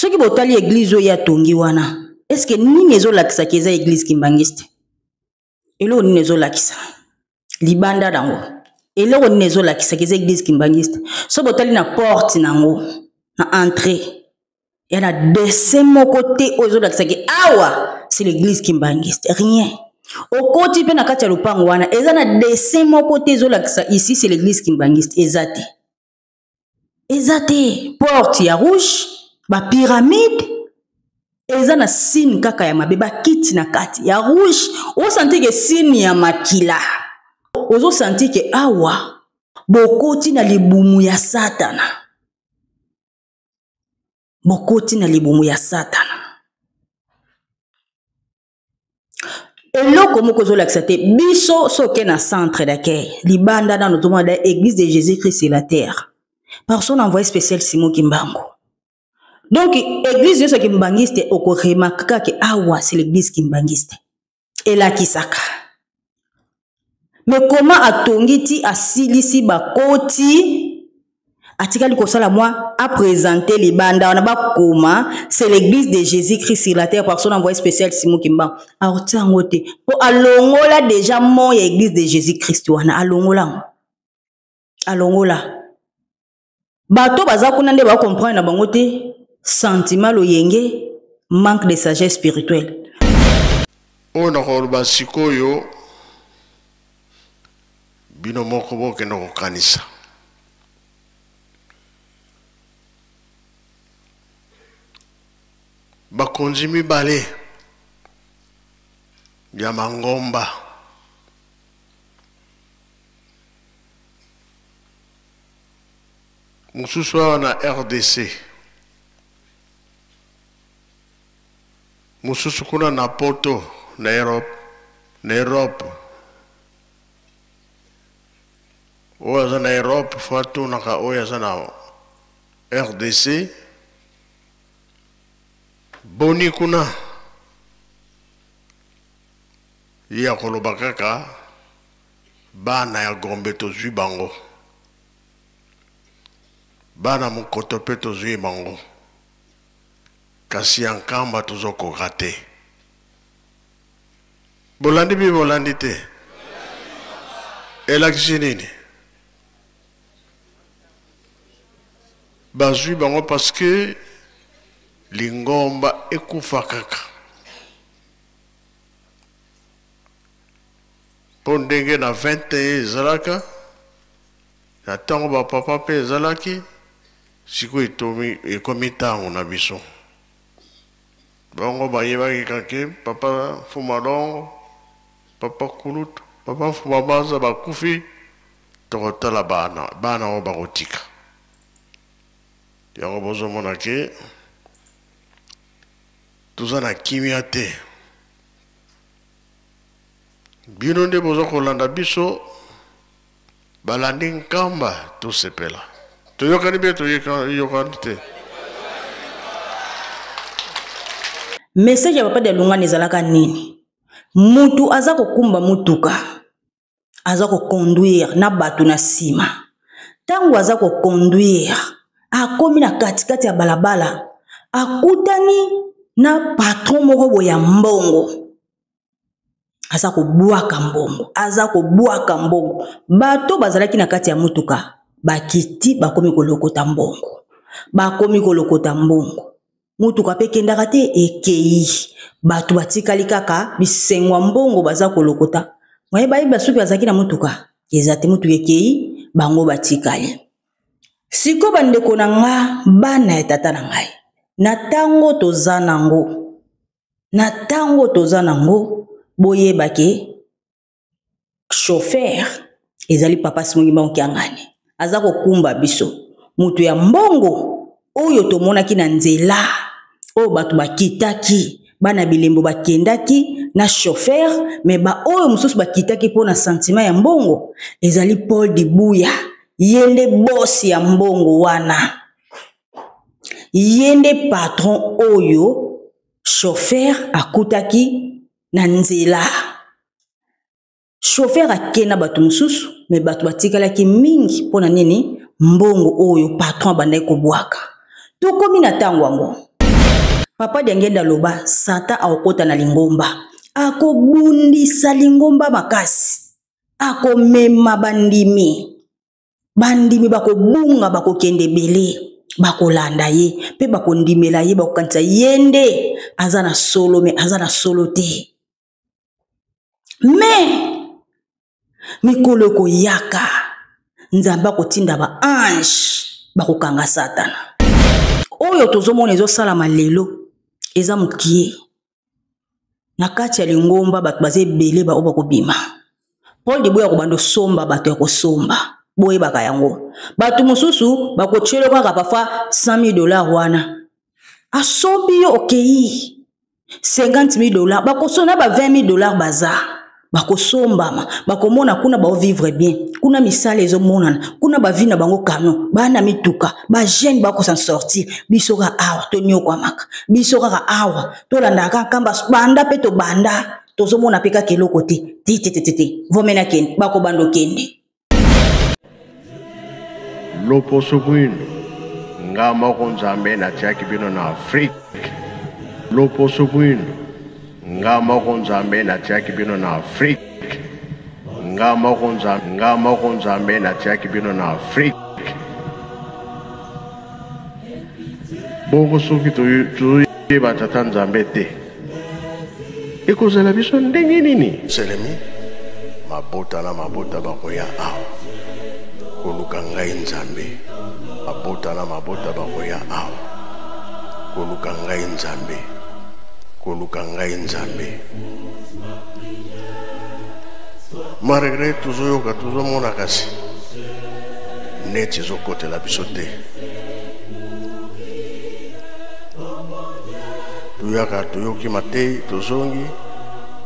Soki botali église oyo ya tongi wana, est-ce que nini ezolakisa ke eza église kimbangiste? Eloko nini ezolakisa? Libanda nango. Eloko nini ezolakisa ke eza église kimbangiste? So botali na porte nango, na entrée, ya na dessin moko te oyo ezolakisa ke awa c'est l'église kimbangiste. Rien. Okoti pe na kati ya lupango wana, eza na dessin moko te ezolakisa ici c'est l'église kimbangiste. Eza te. Eza te. Porte ya rouge, ba pyramide, eza na signe kaka ya mabe, ba kiti na kati ya rouge, o senti ke signe ya makila. Ozo senti ke awa bokoti na libumu ya Satana. Bokoti na libumu ya Satana. Eloko moko zolakisa te biso soke na centre d'accueil libanda na notamment da église de Jésus-Christ sur la terre. Personne envoyé spécial Simon Kimbangu. Donc église de Kimbangiste oko remarquer que awa c'est l'église Kimbangiste. Et la kisaka. Mais comment atongiti asilisi bakoti atikali kosala moi a présenter les bandes on a ba comment c'est l'église de Jésus-Christ sur la terre personne envoyé spécial Simon Kimbangu. Alors tangote pour alongola déjà mon église de Jésus-Christ wana alongola. Alongola. Bato baza kuna nde ba comprendre na bango te sentiment loyenge manque de sagesse spirituelle. On a kolba sikoyo bino moko boke no kanisa. Bakonzi mibale ya mangomba mususu na RDC mususu kuna na Poto na Europe oya na Europe fatu na ka oya na RDC boni kuna ya koloba kaka bana ya Gombe tozwi bango bana mukoto pe tozwi bango kasi yankamba tozoko rate bolandi bi bolandi te elakisi nini bazwi bango parce que lingomba ekufa kaka po ndenge na 21 ezalaka na ntango bapapa mpe ezalaki siko ekomi ntango na biso bongo bayebaki kake papa Fumalongo papa Kulutu papa Fumabanza bakufi tokotala bana oyo bakotika yango bozomona ke toza na kimia te bino nde boza kolanda biso balandi nkamba tosepela toyokani be toyokani te. Message ya papa de lungani ezalaka nini? Mutu aza kokumba mutuka aza ko conduire na bato na sima. Tango aza ko conduire akomi na katikati ya balabala akutani na patron moko boya mbongo. Aza ko bwaka mbongo. Bato bazalaki na kati ya mutuka bakiti bakomi kolokota mbongo. Mutuka pe kendaka te ekei bato batikali kaka bisengwa mbongo baza kolokota. Mwaye bayi basuki bazaki na mutuka ezate mutuka ekei bango batikali. Siko bandeko na nga bana ya tata na ngai na tango toza nango boyebake chauffeur ezali papa Simon Kimbangu Kiangani aza kokumba biso mutu ya mbongo oyo tomonaki na nzela o bato bakitaki bana bilembo bakendaki na chauffeur me ba oyo mususu bakitaki pona sentiment ya mbongo ezali Paul Dibuya yende boss ya mbongo wana yende patron oyo chauffeur akutaki na nzela chauffeur akena bato mususu me bato batikalaki mingi pona nini mbongo oyo patron bandai kobwaka tokomi na tango yango papa Diangenda loba Satan akokota na lingomba akobundisa lingomba makasi akomema bandimi bakobunga bakokende bele bakolanda ye pe bakondimela ye bakokanisa yende azana solo me azana solo te me mikolo koyaka nzambe akotinda ba ange bakokanga Satana oyo tozomona ezosalama lelo eza mukie na kati ya lingomba bato baze ebele bao bakobima Paul de boya kobando somba bato ya kosomba boye baka yango bato mosusu bakochelo kaka parfois $100,000 wana asombi yo okei $50,000 bakosona ba $20,000 baza bakosombama bakomona kuna bao vivre bien kuna misala ezomonana kuna bavina bango kano bana mituka ba jeune bako s'en sortir bisoka awa to nyoko amaka bisoka awa to landa kamba banda pe to banda tozomona peka keloko te vomena ken bako bando kende loposo bwino nga moko nzambe natiaki bino na Afrique loposo bwino nga moko nzambe natiaki bino na Afrique nga moko nzambe natiaki bino na Afrique bongo soki toyeba tata nzambe te ekozala biso ndenge nini selemi mabota na mabota bakoya awa koluka ngai nzambe mabota na mabota bakoya awa koluka ngai nzambe koluka ngai nzambe malgré tozoyoka tozomona kasi neti ezokotela biso te toyaka toyoki matei tozongi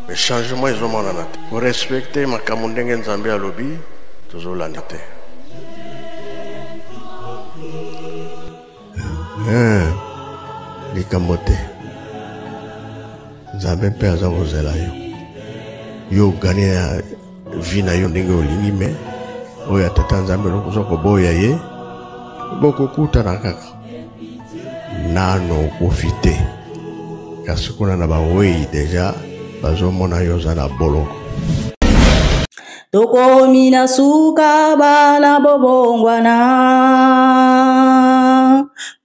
me changement ezomonana te korespecte makambo ndenge nzambe alobi tozolanda te likambo te nzambe mpe aza kozela yo gani ya vi na yo ndenge olingi me oyo atata nzambe lokoza koboya ye bokokutana kaka nano okofi te kasi kuna na bawei deja bazomona yo oza na boloko tokomi na suka bana bobongwana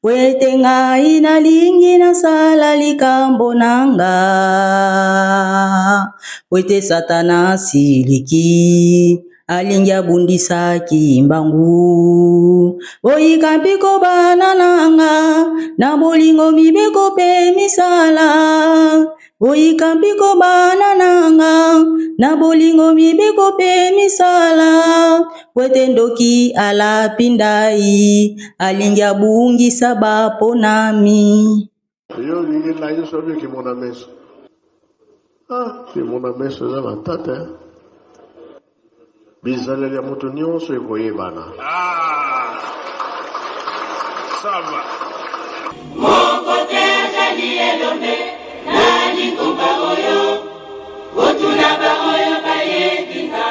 wete ngai nalingi nasala likambo nanga wete Satana siliki alingi abundisaki mbangu boyika mpiko bana nanga na bolingo mibeko pe misala boyika mpiko bana nanga na bolingo mibeko pe misala wete ndoki alapindai alingi abungisa baponami yo lingi la yo sobi ki mona meso ki mona meso za na tata bizaleli ya moto nyonso ekoyebana sava moko te azali elombe na likumba oyo otuna baoyo bayekinga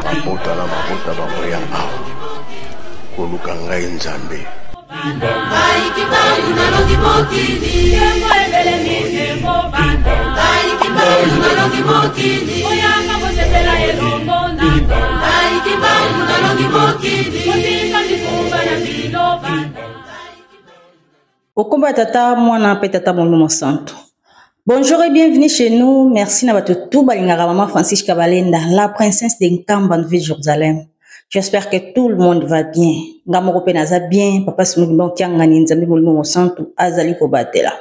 mabota na mabota bakoya awa koluka ngai nzambe Okomba tata mwana pe tata Molimo Santo. Bonjour et bienvenue chez nous. Merci na bato tout balingara maman Francis Kabalenda, la princesse de Nkamba de Jérusalem. J'espère que tout le monde va bien. Ngamoko pe naza bien, papa Simon Kiangani Nzambe Molimo Santo azali ko batela.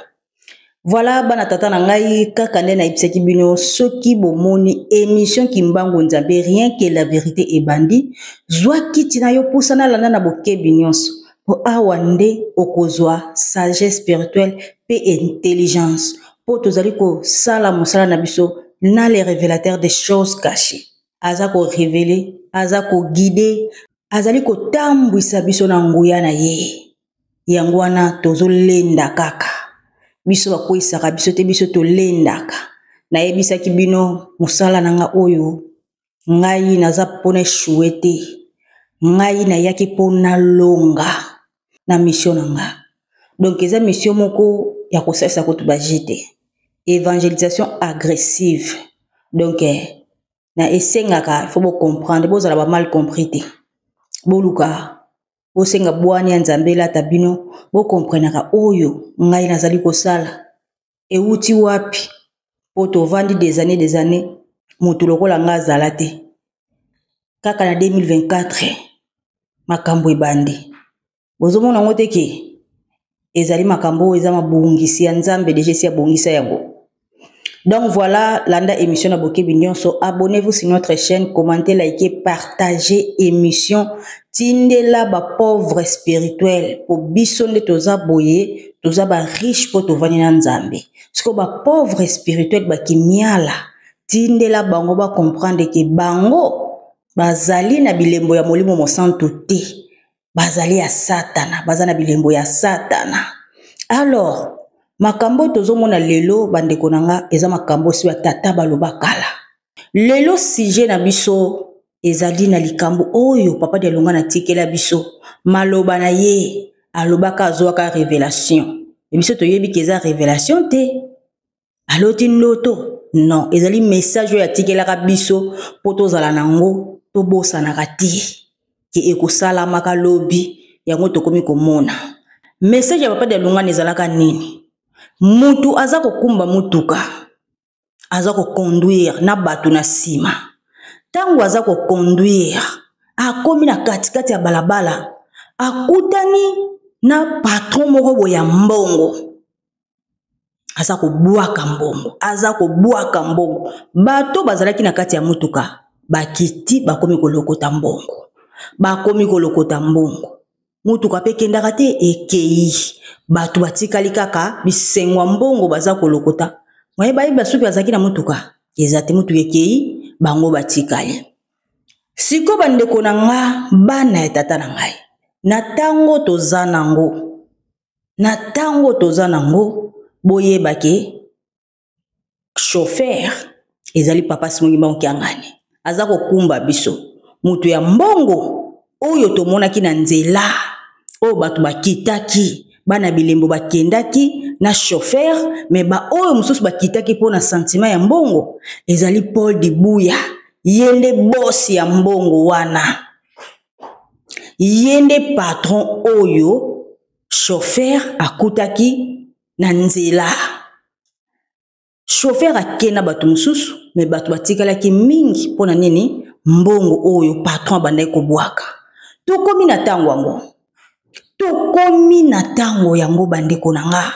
Voilà bana tata na ngai kaka nde na ibisaki bino soki bomoni émission Kimbangu Nzambe rien que la vérité est bandi. Zwa kiti na yo pusana landa na bokebi nyonso. Po awande okozwa sagesse spirituelle pe intelligence. Po tozali ko sala mosala na biso na les révélateurs des choses cachées. Aza ko révéler, aza ko guider, azali ko tambwisa biso na nguya na ye. Yango wana tozolenda kaka. Biso bakoisaka biso te biso tolendaka. Na yebisaki bino mosala nanga oyo ngai naza pona chouete. ngai na yaki pona longa na mission nanga. Donc eza mission moko ya kosalisa ko tubajete. Évangélisation agressive. Donc na esengaka faut bo comprendre bozala ba mal compris te. Boluka bosenga bwani ya Nzambe la tabino bo comprenaka oyo ngai nazali kosala euti wapi po tovandi des années moto lokola nga azala te. Kaka na 2024 makambo ebandi bozomona ngo te ke ezali makambo eza mabungisi ya Nzambe deja si abungisa yango. Donc voilà, landa émission na Bokebi Nyonso. Abonnez-vous sur notre chaîne, commentez, likez, partagez émission. Tindela ba pauvre spirituel po bisonde toza boye, toza ba riche po tovani na Nzambe. Siko ba pauvre spirituel ba kimiala. Tindela bango ba comprendre ke bango bazali na bilembo ya molimo mosantu te. Bazali ya Satana, bazana bilembo ya Satana. Alors makambo tozomona lelo bandeko nanga eza makambo si tata baloba kala. Lelo sujet na biso ezali na likambo oyo papa de longa na tikela biso maloba na ye alobaka azwaka révélation. E biso toyebi ke eza révélation te. Aloti ndoto. Non, ezali message oyo atikelaka biso po tozala nango tobosanaka te. Ke ekosalamaka lobi yango tokomi komona. Message ya papa de longa nezalaka nini? Mutu aza kokumba mutuka aza ko conduire na batu na sima. Tango aza ko conduire akomi na katikati ya balabala akutani na patron moko boya mbongo aza ko bwaka mbongo, aza ko bwaka mbongo. Bato bazalaki na kati ya mutuka bakiti bakomi kolokota mbongo, bakomi kolokota mbongo. Mutuka pe kendaka te ekei batu batikali kaka bisengwa mbongo baza kolokota. Mwaye bayi basuki bazaki na mutuka ezate mutuka ekei bango batikali. Siko bandeko na nga bana ya tata na ngai na tango toza nango boyeba ke chauffeur ezali papa Simongi Mbaokiangani aza kokumba biso mutu ya mbongo oyo tomonaki na nzela o batu bakitaki bana bilembo bakendaki na chauffeur me ba oyo mususu bakitaki po na sentiment ya mbongo ezali Paul Dibuya yende boss ya mbongo wana yende patron oyo chauffeur akutaki na nzela. Chauffeur akena batu mususu me batu batikalaki mingi po na nini mbongo oyo patron bandai kobwaka. Tokomi na tango yango. Tokomi na tango yango bandeko na nga.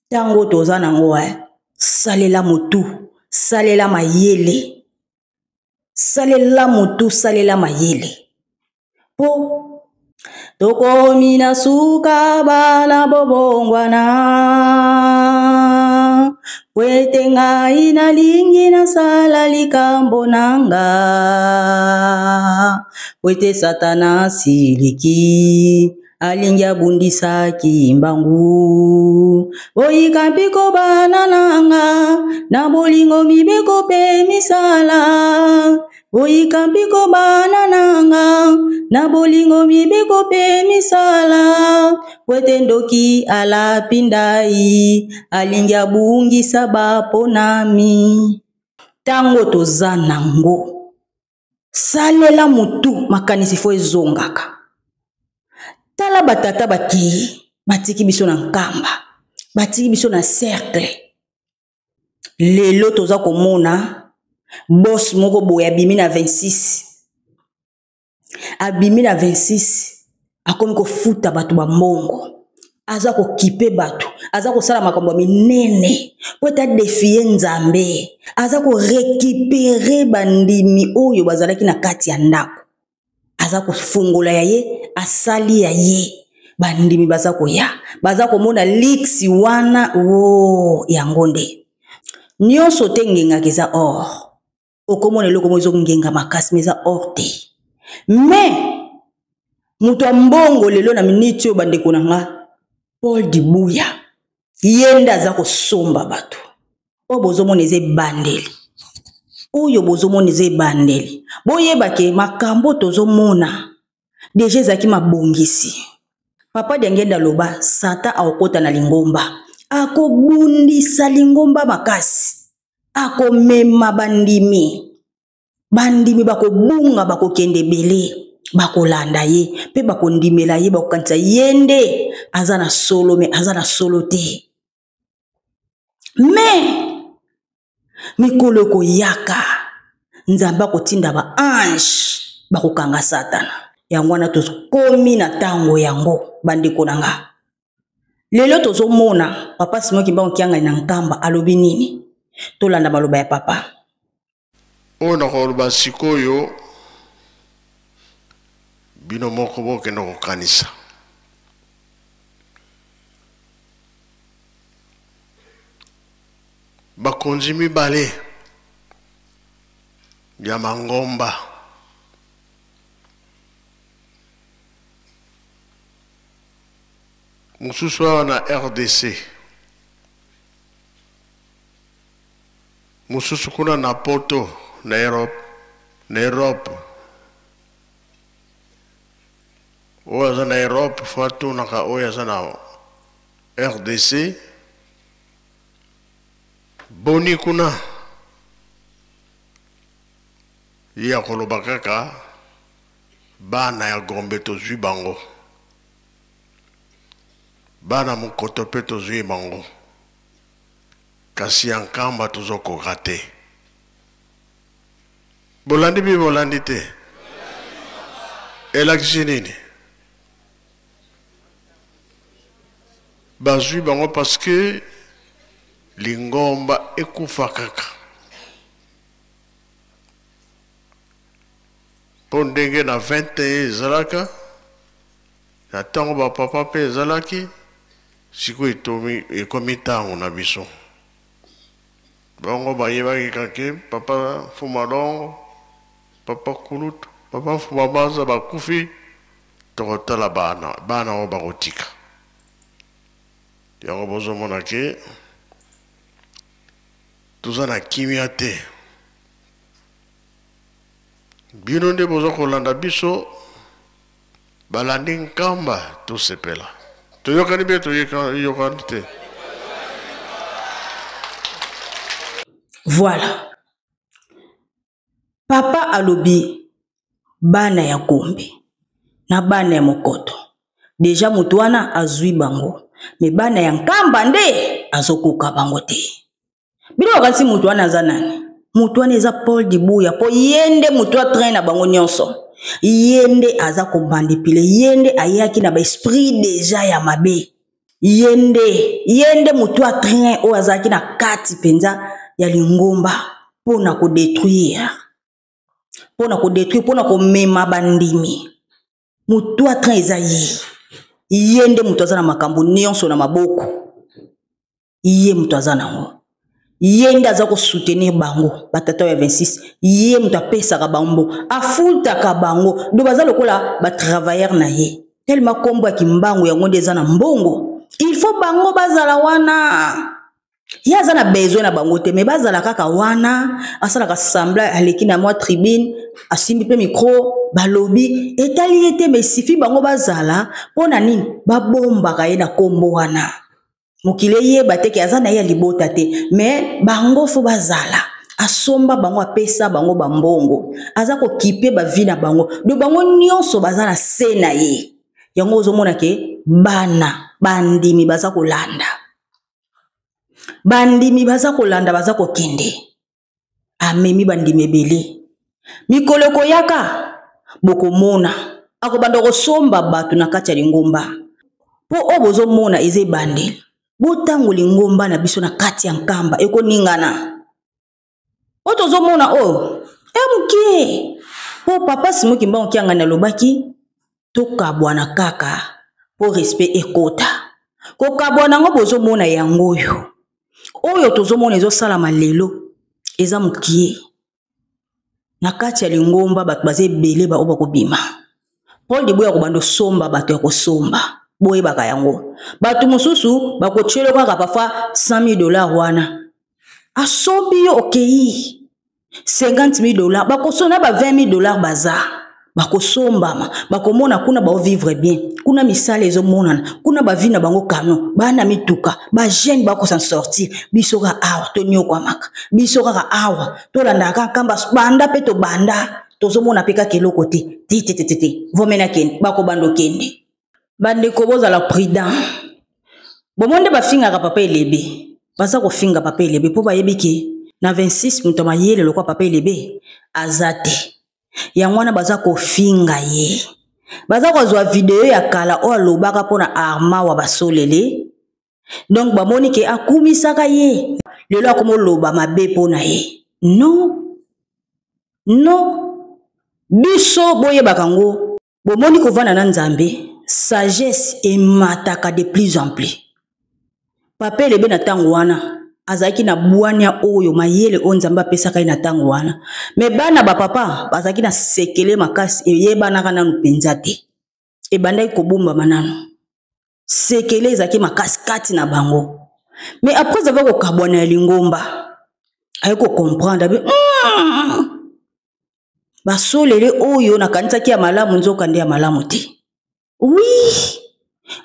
Tango toza nango salela mutu, salela mayele. Salela mutu, salela mayele. Po tokomi na suka bala bobongwana. Wete ngai na lingi na sala likambo nanga. Wete Satana siliki alingi abundisaki mbangu. Boyika mpiko bana nanga na bolingo mibeko pe misala. Boyika mpiko bana nanga na bolingo mibeko pe misala. Wete ndoki ala pindai alingi abungisa baponami. Tango toza nango salela mutu makanisi fo ezongaka. Tala batata baki batiki biso na nkamba, batiki biso na cercle. Lelo toza komona boss moko boya abimi na 26. Abimi na 26 akomi kofuta batu ba mbongo. Aza ko kipe batu, aza ko sala makambo minene po ta défier Nzambe. Aza ko récupérer bandimi oyo bazalaki na kati ya ndako. Aza ko fungola ya ye, asali ya ye. Bandimi baza ko ya, baza ko mona liksi wana wo ya ngonde. Nyonso te ngenga keza or. Okomona eloko mozo ngenga makasi meza or te. Mais mutu mbongo lelo na miniti oyo bandeko na nga Paul Dibuya yenda aza kosomba batu. O bozomona eze bandeli. Oyo bozomona eze bandeli. Boyeba ke makambo tozomona deja ezalaki mabongisi. Papa Diangenda loba Satan akokota na lingomba, akobundisa lingomba makasi, akomema bandimi bakobunga, bakokende bele, bakolanda ye, pe bakondimela ye, bakokanisa yende aza na solo, me aza na solo te. Me mikolo koyaka Nzambe akotinda ba ange bakokanga Satana. Yango wana tokomi na tango yango bandeko nanga. Lelo tozomona Papa Simon Kimbangu Kianga na nkamba alobi nini? Tolanda maloba ya papa. Ona koloba sikoyo bino moko boke no kokanisa. Bakonzi mibale ya mangomba mususu na RDC, mususu kuna na Poto na Europe oya na Europe fatu naka oya na RDC boni kuna ya koloba kaka bana ya Gombe tozwi bango, bana Mukoto pe tozwi bango, kasi yankamba tozoko rate. Bolandi bi bolandi te elakisi nini bazwi bango parce que lingomba ekufa kaka. Pondenge na 21 ezalaka na tango ba papa pe ezalaki siko ekomi tango na biso. Bango bayebaki kake papa Fumalongo, papa Kulutu, papa Fumabaza bakufi tokotala bana o bakotika. Yango bozomona ke toza na kimia te. Bino nde boza kolanda biso balandi nkamba tosepela. Toyokani be toyokani te. Voilà. Papa alobi bana ya Gombe na bana ya Mukoto. Deja mutu wana azwi bango. Me bana ya nkamba nde azokoka bango te. Bino wakati mutu wana aza nani? Mutu wana eza Paul Dibuya po yende mutu a train na bango nyonso. Yende aza kombandipile, yende ayaki na ba esprit deja ya mabe. Yende mutu a train o azaki na kati penza ya lingomba pona ko détruire. Pona ko mema bandimi. Mutu a train eza yende mutu aza na makambo nyonso na maboko. Iye mutu aza nango. Yende aza ko soutenir bango batata ya 26. Iye mutu apesaka bango, afultaka bango. Do baza lokola ba travailleur na ye. Tellement kombo ya Kimbangu yango ndeza na mbongo. Il faut bango bazala wana. Ya za na besoin na bango te, mais bazala kaka wana, asala ka sembla aleki na moi tribune, asimbi pe micro, balobi, etali ete mais sifi bango bazala, pona nini babomba ka ye na kombo wana. Mukile ye bateke aza na ye libota te, mais bango fo bazala. Asomba bango apesa bango bambongo. Aza ko kipe ba vie na bango. Do bango nyonso baza na se na ye. Yango ozomona ke bana bandimi baza kolanda. Bandimi baza kolanda baza kokende. Amemi bandimi ebele. Mikolo koyaka bokomona. Akobanda kosomba batu na kati ya lingomba. Po obozomona eze bande. Botango lingomba na biso na kati ya nkamba eko ningana. Otozomona muke. Po Papa Simon Kimbangu Kianga na lobaki tokabwana kaka po respect ekota. Ko kabwana ngo bozomona yango yo. Oyo tozomona ezo sala malelo eza mukie. Na kati ya lingomba batu baze bele ba oba kobima. Paul Dibuya ko bando somba batu ya kosomba. Boye baka yango. Batu mususu bako chelo kaka pafa $100,000 wana. Asombi yo okei. $50,000 bako sona ba $20,000 baza. bakosombama bakomona kuna bao vivre bien kuna misala ezomonana kuna bavina bango kano bana mituka ba jeune bako s'en sortir biso ka awa to nyoko amaka biso ka awa to landa kamba banda pe to banda tozomona pe ka keloko te ti vomena ken bako bando kende bande ko bozala prudent bomonde bafingaka papa elebe baza kofinga papa elebe po bayebi ke na 26 mutu mayele lokwa papa elebe azate yangwana baza kofinga ye baza kozwa video ya kala o alobaka pona arma wa basolele donc bamoni ke akumisaka ye lelo akomoloba mabe pona ye non biso boyebaka ngo bomoni kovanda na nzambe sagesse emataka de plus en plus papa elebe na ntango wana azaki na bwania oyo mayele o nzambe apesaka ye na ntango wana me bana bapapa bazaki na sekele makasi eyebanaka nanu mpenza te ebandaki kobombama nanu sekele ezalaki makasi kati na bango me après ava kokabwana ya lingomba aye kocomprendre abe basolele oyo nakanisaki ya malamu nzoka nde ya malamu te oui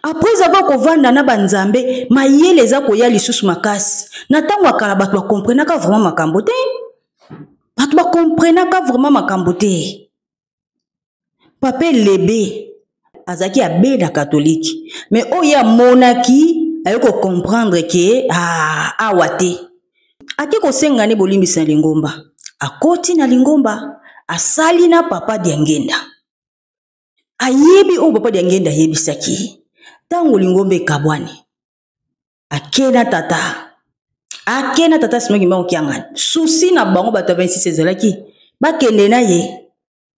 après avoir kovanda na banzambe mayele za koya lisusu makasi na tango akala bato bakomprenaka vraiment makambo te bato bakomprenaka vraiment makambo te papa elebe azaki abeda katoliki mais oyo amonaki aye kocomprendre ke awa te ake kosenga ne bolimbisa lingomba akoti na lingomba asali na papa Diangenda ayebi o papa Diangenda ayebisaki tango lingombe kabwani akena tata simoki mbango kiangani susi na bango bata 26 ezalaki bakende na ye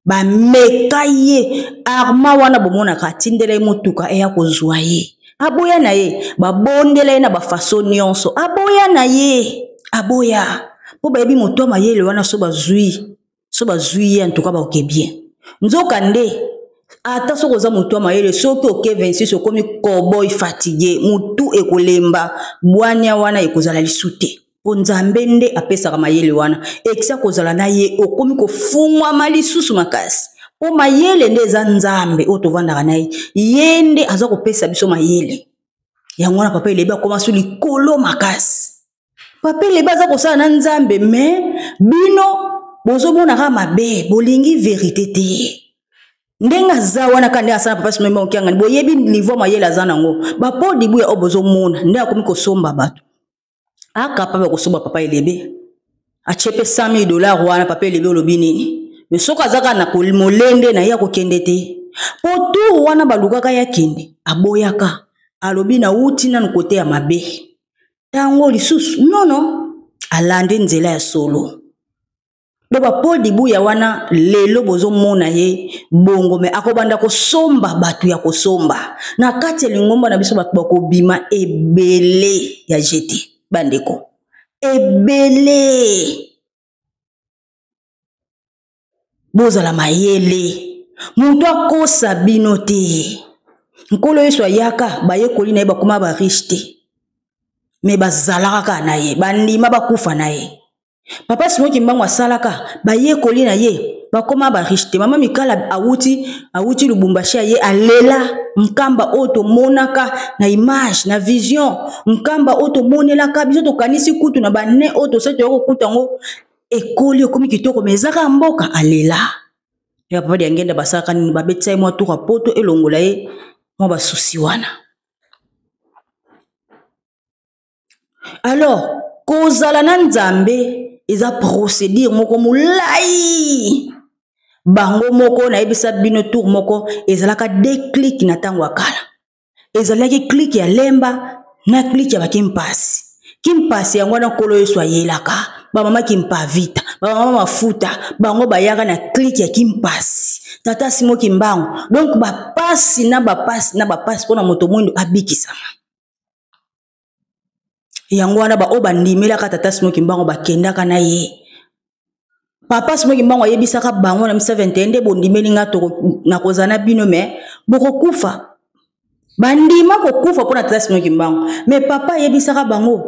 bameka ye arma wana bomonaka atindela ye motuka eya kozwa ye aboya na ye babondela ye na bafaso nyonso aboya na ye aboya po bayebi moto mayele wana so bazwi ye antuka baoke bien nzoka nde ata soko za mutu mayele soki oke 26 okomi cowboy fatigué mutu ekolemba bwania wana ekozala lisute po nzambe nde apesaka mayele wana ekisa kozala na ye okomi kofungwa malisusu makasi po mayele nde eza nzambe oyo tovandaka na ye nde aza kopesa biso mayele yango wana papa elebe akoma so likolo makasi papa elebe aza kosala na nzambe me bino bozomonaka mabe bolingi verité te ndenga za wana kande asana papa simemba okianga boyebi niveau mayele azana ngo bapo dibuya obozo mona nde akomi kosomba bato akapaba kosomba papa elebe achepe $100,000 wana papa elebe olobi nini me soka zaka na molende na ya kokende te potu wana balukaka ya kende aboyaka alobi na uti na kote ya mabe tango lisusu nono alande nzela ya solo Doba Paul Dibuya wana lelo bozo mona ye bongo me akobanda kosomba batu ya kosomba na kati lingomba na biso batu bakobima ebele ya jeti bandeko ebele bozala mayele muntu akosa bino te nkolo yesu ayaka bayekoli na ye bakoma ba riche te me bazalaka na ye bandima bakufa na ye papa simoki mbango asalaka bayekoli na ye bakoma ba riche te mama mikala awuti Lubumbashi ye alela nkamba oto monaka na image na vision nkamba oto monelaka biso to kanisi kutu na bane oto seto yoko kutango ekoli okomi kitoko mezaka mboka alela ya papa Diangenda basaka ni babetsa mwa toka poto elongola ye mwa basusi wana. Alors kozala na nzambe eza procédure moko mulai bango moko na ebisa bino tour moko ezalaka déclic na tango akala ezalaki clic ya lemba na clic ya bakimpasi kimpasi yango na kolo yesu ayelaka ba mama kimpa vita ba mama mafuta bango bayaka na clic ya kimpasi tata simo kimbango donc ba pasi na bapasi pona moto mwindo abikisama yango wana ba obandimela ka tata simo kimbango bakendaka na ye papa simo kimbango yebisaka bango na 21 nde bondimeli nga to na kozana bino me boko kufa bandima ko kufa pona tata simo kimbango me papa yebisaka bango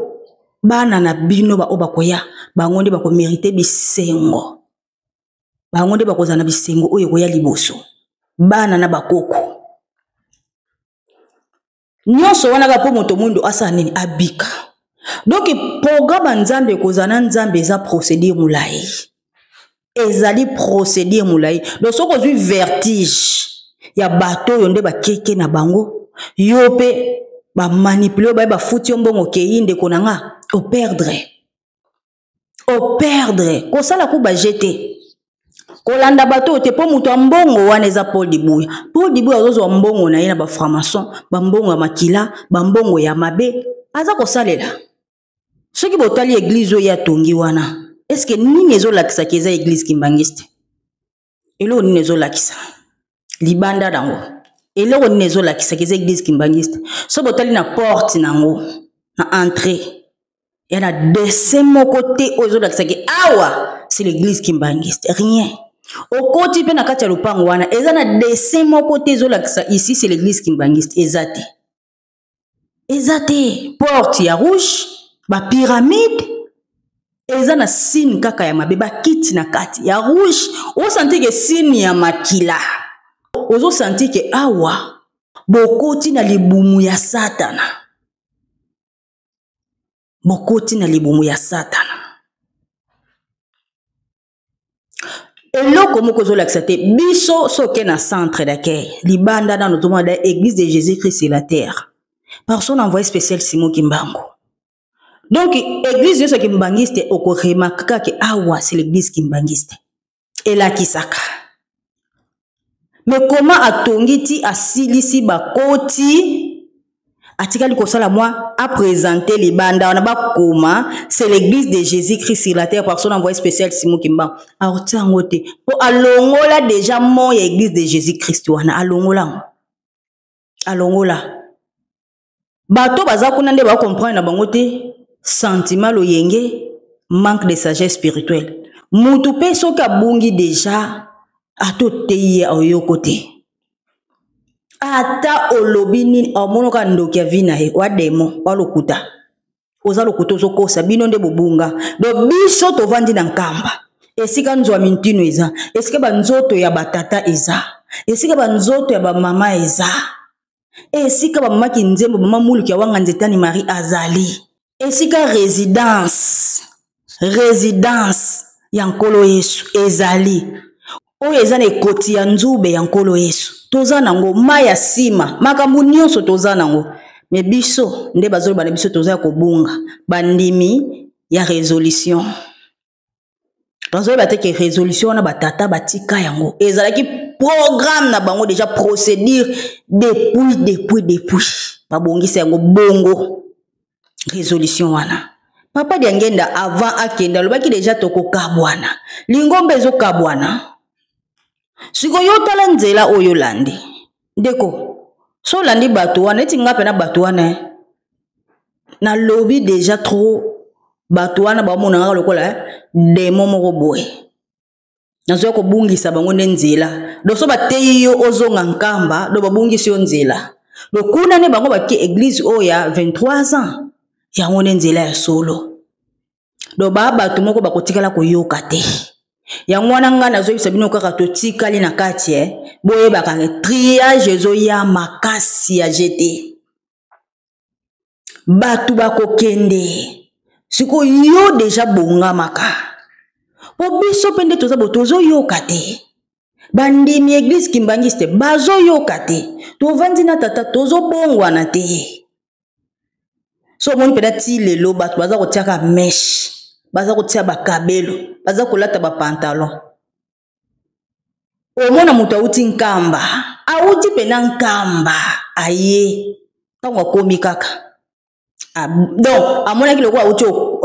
bana na bino ba obakoya bango nde bako mériter bisengo bango nde bakozana bisengo oyo koya liboso bana na bakoko nyonso wana ka po moto mundo asa nini abika. Donc programme nzambe kozana nzambe eza procédure moulaye ezali procédure moulaye. Donc soko zwi vertige ya bato yo nde bakeke na bango yo pe ba manipuler ba futi mbongo keinde konanga au perdre ko sala ku ba jeter kolanda bato te po muto mbongo wana eza Paul Dibuya ozo mbongo na ye na ba franc-maçon ba mbongo ya makila ba mbongo ya mabe aza ko salela soki botali église ya tongi wana. Est-ce que nini ezolakisa keza église kimbangiste elo nini ezolakisa libanda dango elo nini ezolakisa keza église kimbangiste so botali na porte nango na entrée ya na dessin mon côté ezolakisa ke awa c'est l'église kimbangiste rien au côté pe na kati ya lupango wana eza na dessin mon côté ezolakisa ici c'est l'église kimbangiste ezate porte ya rouge ba pyramide eza na signe kaka ya mabe ba kiti na kati ya rouge o senti ke signe ya makila ozo senti ke awa bokoti na libumu ya satana eloko moko zo lakisa te biso soke na centre d'accueil libanda dans notre monde église de Jésus-Christ sur la terre personne envoyé spécial Simon Kimbangu. Donc église de Kimbangiste okoremakaka ke awa c'est l'église Kimbangiste ela kisaka. Mais comment atongiti asilisi bakoti atikali kosala moi a présenter les banda on a ba koma c'est l'église de Jésus-Christ sur la terre personne envoyé spécial Simon Kimbangu aotangote po alongola déjà mon église de Jésus-Christ wana alongola bato baza kuna nde ba comprendre na bango te sentiment loyenge manque de sagesse spirituelle mutu pe soki abungi déjà atoteye oyo côté ata olobi nini omonoka ndoki ya vina he wa demo wa lokuta oza lokuta ozokosa bino nde bobunga do biso tovandi na nkamba esika nzwa mintino eza esika banzoto ya batata eza esika banzoto ya bamama eza esika bamama kinzembo mama muliki ya wanga nzetani Marie azali esika résidence ya nkolo Yesu ezali oyo eza na ekoti ya nzube ya nkolo Yesu toza nango maya sima makambo nyonso toza nango me biso nde bazoloba na biso toza ya kobunga bandimi ya résolution bazoloba te ke résolution na batata batika yango ezalaki programme na bango déjà procédure depuis babongisa yango bongo résolution wana papa diangenda avant akenda lobaki déjà toko kabwana lingombe zo kabwana siko yotala nzela oyo landi ndeko so landi bato wana eti ngape na bato wana na lobby déjà trop bato wana ba mona ngaka lokola demo moko boye nazo ko bungisa bango nzela do so bateyi yo ozonga nkamba do babungisi yo nzela do kuna ne bango baki église oya 23 ans ya ngone nzela ya solo do baba tumoko bakotikala koyoka te ya ngwana ngana zo bisabino kaka totikali na kati boye bakanga triage ezo ya makasi ya jeté batu bakokende siko yo déjà bonga maka po biso pende toza botozo yoka te bandimi église Kimbangiste bazo yoka te tovandi na tata tozo bongwana te so moni peda ti lelo batu baza kotiaka mesh baza kotia bakabelo baza kolata ba pantalon omona mutu auti nkamba auti pena nkamba aye tango akomi kaka donc amona kiloko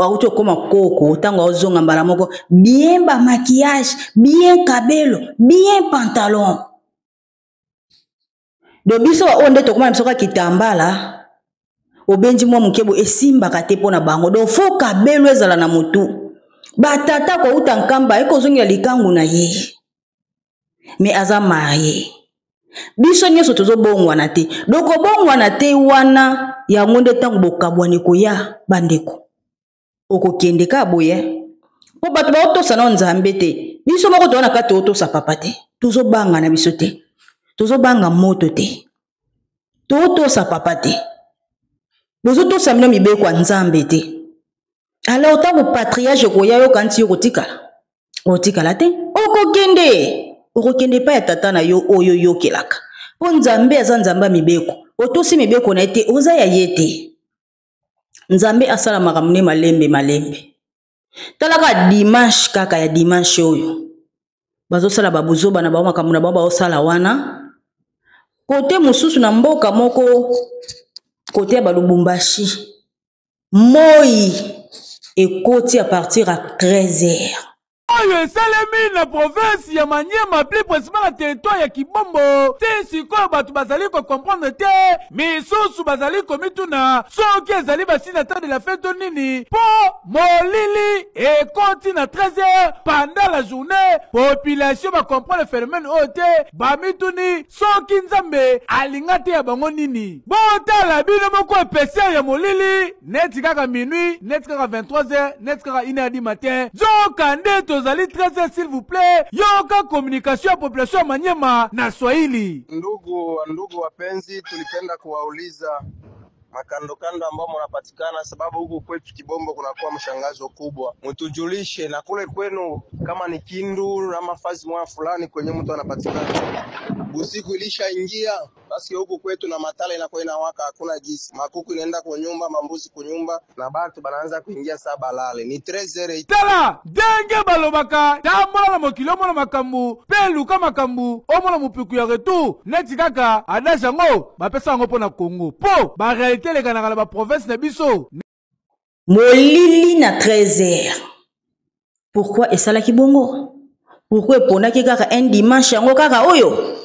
auti okoma koko tango ozonga mbala moko bien ba maquillage bien kabelo bien pantalon do biso onde tokoma biso ka kitambala obenji mwa mukebo esimba kate pona bango do fo kabelo ezala na mutu batata ko uta nkamba ekozongela likangu na ye mais aza marié biso nyoso tozo bongwana te doko bongwana te wana ya ngonde tango bokabwani koya bandeko okokende ka boye po bato baotosa na nzambe te biso moko towana kati otosa papa te tozobanga na biso te tozobanga moto te totosa papa te bozotosa mino mibeko ya nzambe te alors ntango patriage koya yo kanti yo kotikala te okokende pa ya tata na yo oyo yokelaka po nzambe aza nzambe ya mibeko otosi mibeko na ye te oza ya ye te nzambe asalamaka mune malembe talaka dimanche kaka ya dimanche oyo bazosala babuzoba na bao makambo na bao baosala wana kote mosusu na mboka moko kote ya balubumbashi moi ekoti à partir à 13h. Oyo esalemi na province ya Maniema plus précisément na territoire ya Kibombo te sikoyo bato bazali ko comprendre te misusu bazali komituna soki ezali basinata de la fête nini po molili ekoti na 13h pendant la journée population ba comprendre le phénomène oyo te bamituni soki nzambe alinga te ya bango nini botala bino moko epesa ya molili neti kaka minuit neti kaka 23h neti kaka 1h du matin zokande tozali 13h s'il vous plaît yoka communication ya population ya Maniema na Swahili. Ndugu wapenzi, tulipenda kuwauliza makandokando ambao mnapatikana, sababu huku kwetu Kibombo kunakuwa mshangazo kubwa. Mtujulishe na kule kwenu kama ni Kindu ama fazi mwa fulani kwenye mtu anapatikana. Usiku ilishaingia, basi huku kwetu na matala inakuwa inawaka, hakuna gisi. Makuku inaenda kwa nyumba, mambuzi kwa nyumba na batu banaanza kuingia saba lale. Ni 13h. Tala denge balobaka tambola na mokilo mona makambu pelu kama makambu omona mupiku ya retu neti kaka adaja ngo bapesa ngo pona Kongo po ba réalité le kanaka ba province na biso molili na 13h. Pourquoi esalaki bongo? Pourquoi eponaki kaka un dimanche yango kaka oyo?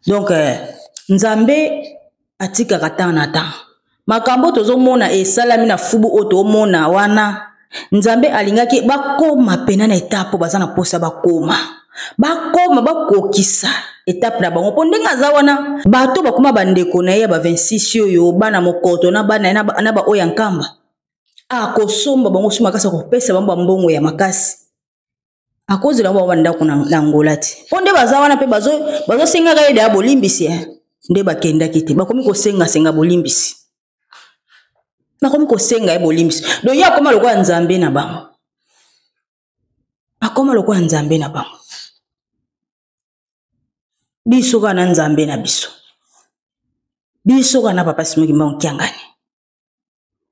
Donc nzambe atikaka temps na temps makambo tozomona esalami na fubu oto omona wana nzambe alingaki bakoma pena na etape baza na posa bakoma bakokisa etape na bango po ndenge aza wana bato bakoma bandeko na ye ba 26 oyo bana mokoto na bana na ba oya nkamba akosomba bango suma kasa kopesa bango mbongo ya makasi akozi la bango ndako na Angola ti po nde baza wana pe bazo senga ga ide ya bolimbisi nde bakenda kiti bakomi ko senga bolimbisi nakomi ko senga ya bolimbisi do ya koma lokwa nzambe na bango akoma lokwa nzambe na bango biso kana nzambe na biso kana papa simoki mbao kiangani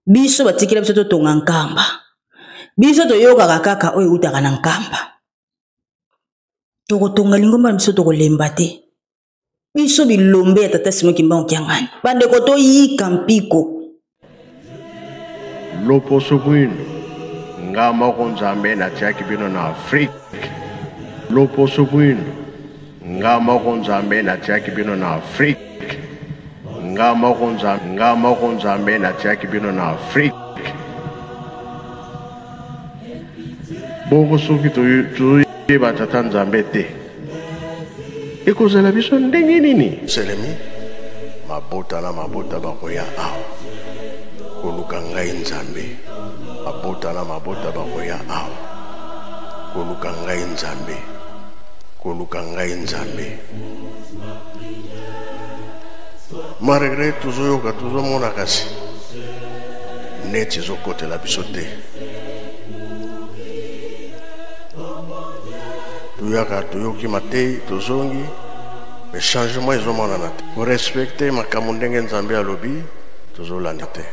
biso batikira biso tonga nkamba biso toyoka kaka oyo utaka na nkamba tokotonga lingomba biso tokolemba te biso bilombe ya tata simoki mbao kiangani bandeko toyika mpiko loposo kwino ngama ko nzambe na tiaki bino na Afrique loposo kwino ngama ko nzambe na tiaki bino na Afrique ngama ko nzambe na tiaki bino na Afrique boko soki toyeba tata nzambe te ekozala biso ndenge nini selemi mabota na mabota bakoya awa koluka ngai nzambe mabota na mabota bakoya awa koluka ngai nzambe malgré tozoyoka tozomona kasi neti ezokotela biso te tuyaka toyoki matei tozongi me changement ezomonana te korespecte makambo ndenge nzambe alobi tozolanda te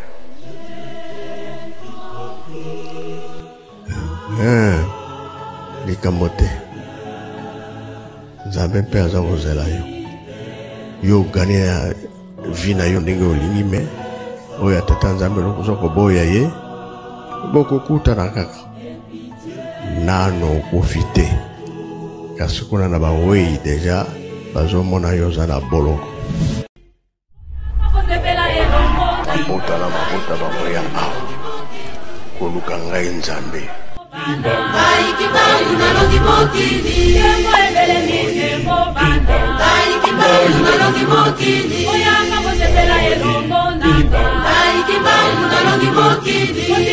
likambo te nzambe mpe aza kozela yo ogani ya vi na yo ndenge olingi me oyo atata nzambe lokoza koboya ye bokokutana kaka nano okofi te kasi kuna na bawei deja bazomona yo oza na boloko mabota na mabota bakoya awa koluka ngai nzambe Mokili